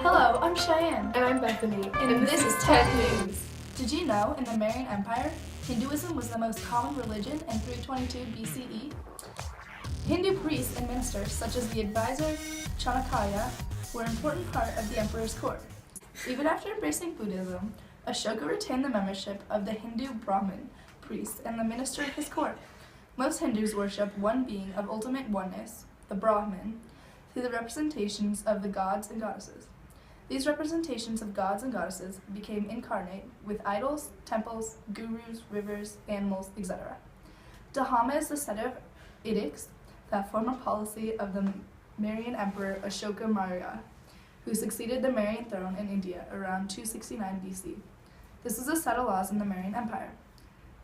Hello, I'm Cheyenne. And I'm Bethany. And this is 10 News. Did you know in the Mauryan Empire, Hinduism was the most common religion in 322 BCE? Hindu priests and ministers, such as the advisor Chanakya, were an important part of the emperor's court. Even after embracing Buddhism, Ashoka retained the membership of the Hindu Brahmin priest and the minister of his court. Most Hindus worship one being of ultimate oneness, the Brahmin, through the representations of the gods and goddesses. These representations of gods and goddesses became incarnate with idols, temples, gurus, rivers, animals, etc. Dhamma is the set of edicts that form a policy of the Mauryan Emperor Ashoka Maurya, who succeeded the Mauryan throne in India around 269 BC. This is a set of laws in the Mauryan Empire.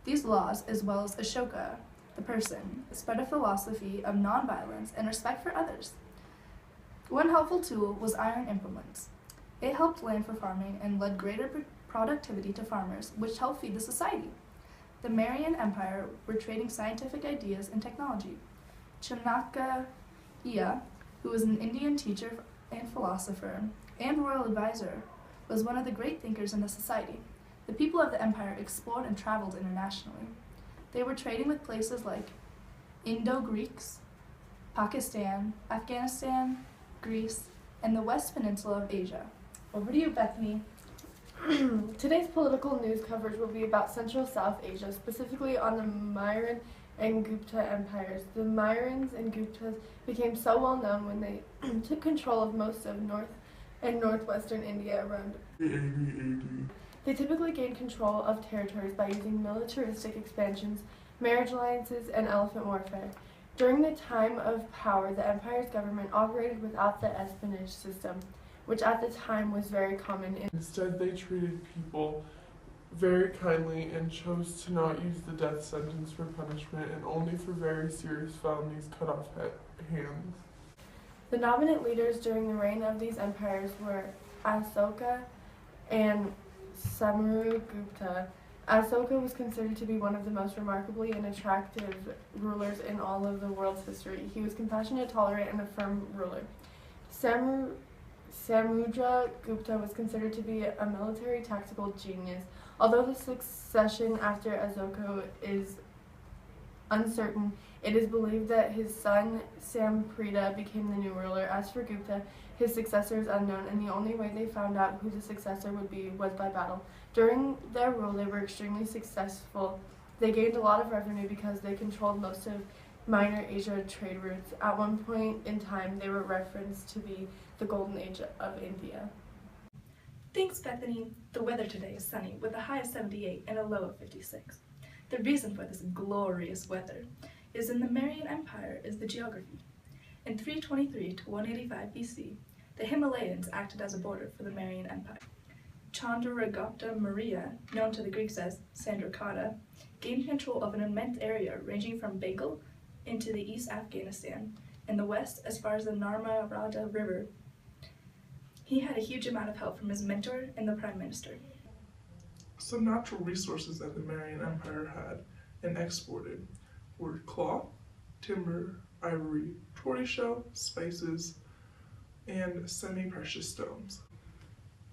These laws, as well as Ashoka, the person, spread a philosophy of nonviolence and respect for others. One helpful tool was iron implements. It helped land for farming and led greater productivity to farmers, which helped feed the society. The Mauryan Empire were trading scientific ideas and technology. Chanakya, who was an Indian teacher and philosopher and royal advisor, was one of the great thinkers in the society. The people of the empire explored and traveled internationally. They were trading with places like Indo-Greeks, Pakistan, Afghanistan, Greece, and the West Peninsula of Asia. Over to you, Bethany. Today's political news coverage will be about Central South Asia, specifically on the Mauryan and Gupta empires. The Mauryans and Guptas became so well known when they took control of most of North and Northwestern India around 80 AD. They typically gained control of territories by using militaristic expansions, marriage alliances, and elephant warfare. During the time of power, the empire's government operated without the espionage system, which at the time was very common. Instead, they treated people very kindly and chose to not use the death sentence for punishment and only for very serious felonies cut off hands. The dominant leaders during the reign of these empires were Asoka and Samarugupta. Asoka was considered to be one of the most remarkably and attractive rulers in all of the world's history. He was compassionate, tolerant, and a firm ruler. Samudra Gupta was considered to be a military tactical genius. Although the succession after Asoka is uncertain, it is believed that his son Samprita became the new ruler. As for Gupta, his successor is unknown, and the only way they found out who the successor would be was by battle. During their rule, they were extremely successful. They gained a lot of revenue because they controlled most of Minor Asia trade routes. At one point in time, they were referenced to be the Golden Age of India. Thanks, Bethany. The weather today is sunny with a high of 78 and a low of 56. The reason for this glorious weather is in the Mauryan Empire is the geography. In 323 to 185 BC, the Himalayas acted as a border for the Mauryan Empire. Chandragupta Maurya, known to the Greeks as Sandragupta, gained control of an immense area ranging from Bengal into the East Afghanistan, in the west as far as the Narmada River. He had a huge amount of help from his mentor and the Prime Minister. Some natural resources that the Mauryan Empire had and exported were cloth, timber, ivory, tortoiseshell, spices, and semi-precious stones.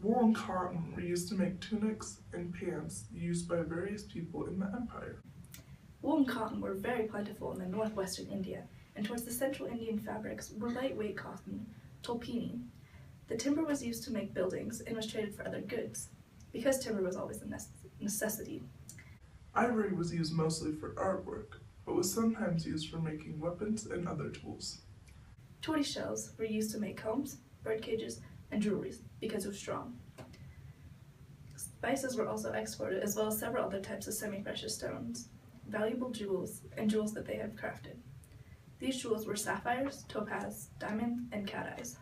Wool and cotton were used to make tunics and pants used by various people in the empire. Wool and cotton were very plentiful in the northwestern India, and towards the central Indian fabrics were lightweight cotton, tolpini. The timber was used to make buildings and was traded for other goods, because timber was always a necessity. Ivory was used mostly for artwork, but was sometimes used for making weapons and other tools. Tortoise shells were used to make combs, bird cages, and jewelry because it was strong. Spices were also exported, as well as several other types of semi-precious stones, valuable jewels, and jewels that they had crafted. These jewels were sapphires, topaz, diamonds, and cat eyes.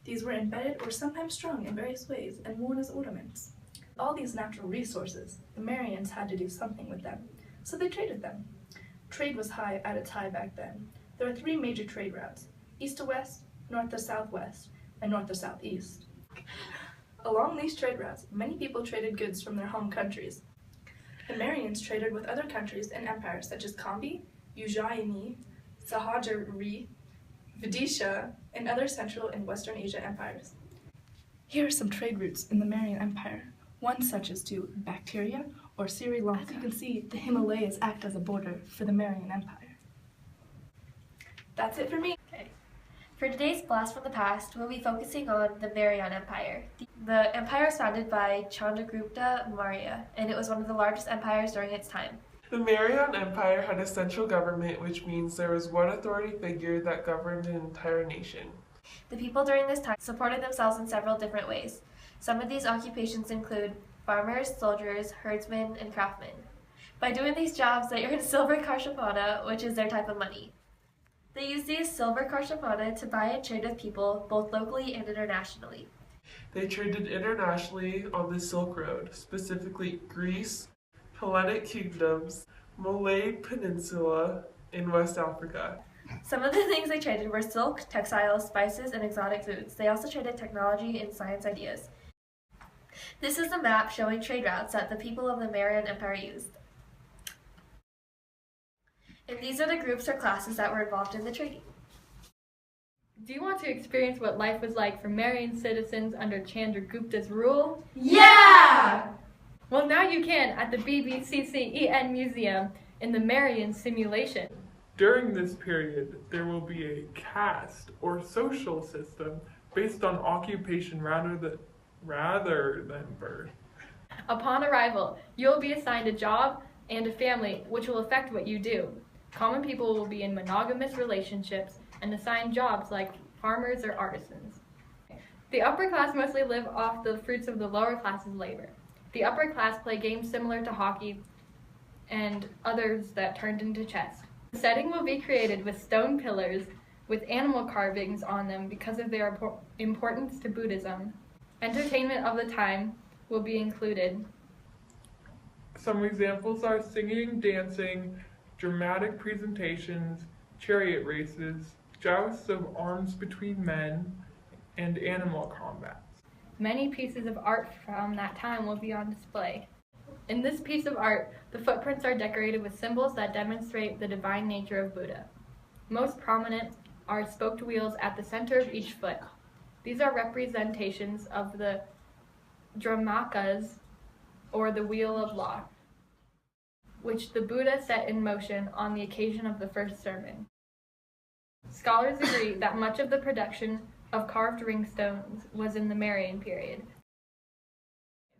These were embedded or sometimes strung in various ways and worn as ornaments. All these natural resources, the Mauryans had to do something with them, so they traded them. Trade was at its high back then. There are three major trade routes: east to west, north to southwest, and north to southeast. Along these trade routes, many people traded goods from their home countries. The Mauryans traded with other countries and empires such as Kambi, Ujjaini, Sahajari, Vidisha, and other Central and Western Asia empires. Here are some trade routes in the Mauryan Empire. One such as to bacteria or Sri Lanka. As you can see, the Himalayas act as a border for the Mauryan Empire. That's it for me. Okay. For today's Blast from the Past, we'll be focusing on the Mauryan Empire. The empire was founded by Chandragupta Maurya, and it was one of the largest empires during its time. The Mauryan Empire had a central government, which means there was one authority figure that governed an entire nation. The people during this time supported themselves in several different ways. Some of these occupations include farmers, soldiers, herdsmen, and craftsmen. By doing these jobs, they earned silver karshapana, which is their type of money. They used these silver karshapana to buy and trade with people, both locally and internationally. They traded internationally on the Silk Road, specifically Greece, Hellenic kingdoms, Malay Peninsula, and West Africa. Some of the things they traded were silk, textiles, spices, and exotic foods. They also traded technology and science ideas. This is a map showing trade routes that the people of the Mauryan Empire used. And these are the groups or classes that were involved in the trading. Do you want to experience what life was like for Mauryan citizens under Chandragupta's rule? Yeah! Well, now you can at the BBCCEN Museum in the Mauryan simulation. During this period, there will be a caste or social system based on occupation rather than birth. Upon arrival, you'll be assigned a job and a family, which will affect what you do. Common people will be in monogamous relationships and assigned jobs like farmers or artisans. The upper class mostly live off the fruits of the lower class's labor. The upper class play games similar to hockey and others that turned into chess. The setting will be created with stone pillars with animal carvings on them because of their importance to Buddhism. Entertainment of the time will be included. Some examples are singing, dancing, dramatic presentations, chariot races, jousts of arms between men, and animal combats. Many pieces of art from that time will be on display. In this piece of art, the footprints are decorated with symbols that demonstrate the divine nature of Buddha. Most prominent are spoked wheels at the center of each foot. These are representations of the Dharmakas, or the wheel of law, which the Buddha set in motion on the occasion of the first sermon. Scholars agree that much of the production of carved ring stones was in the Mauryan period.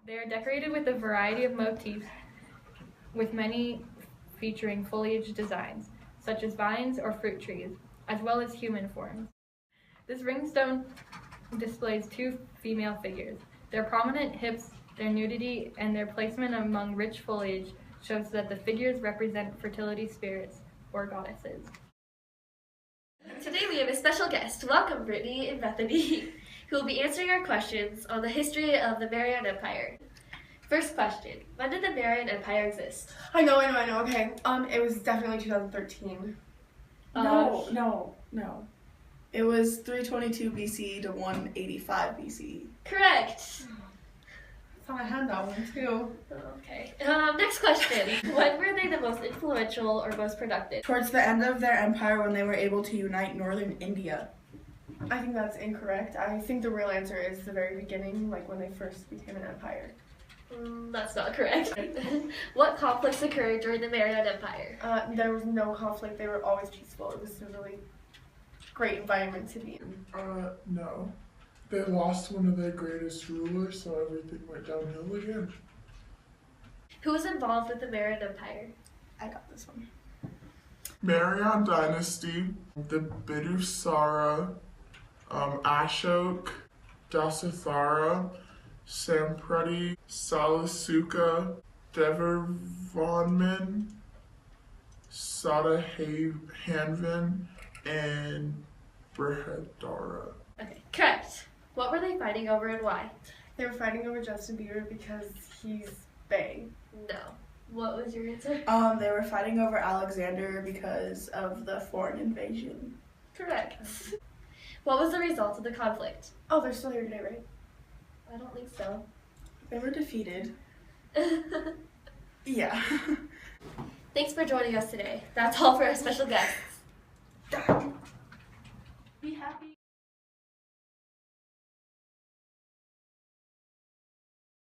They are decorated with a variety of motifs, with many featuring foliage designs, such as vines or fruit trees, as well as human forms. This ringstone displays two female figures. Their prominent hips, their nudity, and their placement among rich foliage shows that the figures represent fertility spirits or goddesses. Today we have a special guest. Welcome, Brittany and Bethany, who will be answering our questions on the history of the Mauryan Empire. First question, when did the Mauryan Empire exist? I know. Okay. It was definitely 2013. No. It was 322 BCE to 185 BCE. Correct. I thought I had that one too. Okay. Next question. When were they the most influential or most productive? Towards the end of their empire, when they were able to unite northern India. I think that's incorrect. I think the real answer is the very beginning, like when they first became an empire. That's not correct. What conflicts occurred during the Mauryan Empire? There was no conflict. They were always peaceful. It was a really great environment to be in. No. They lost one of their greatest rulers, so everything went downhill again. Who was involved with the Mauryan Empire? I got this one. Mauryan dynasty, the Bidusara, Ashok, Dasathara, Samprati, Salasuka, Devarvanman, Sadahanvan, and Brihadara. Okay, correct. What were they fighting over and why? They were fighting over Justin Bieber because he's Bay. No. What was your answer? They were fighting over Alexander because of the foreign invasion. Correct. What was the result of the conflict? Oh, they're still here today, right? I don't think so. They were defeated. Yeah. Thanks for joining us today. That's all for our special guests. Be happy.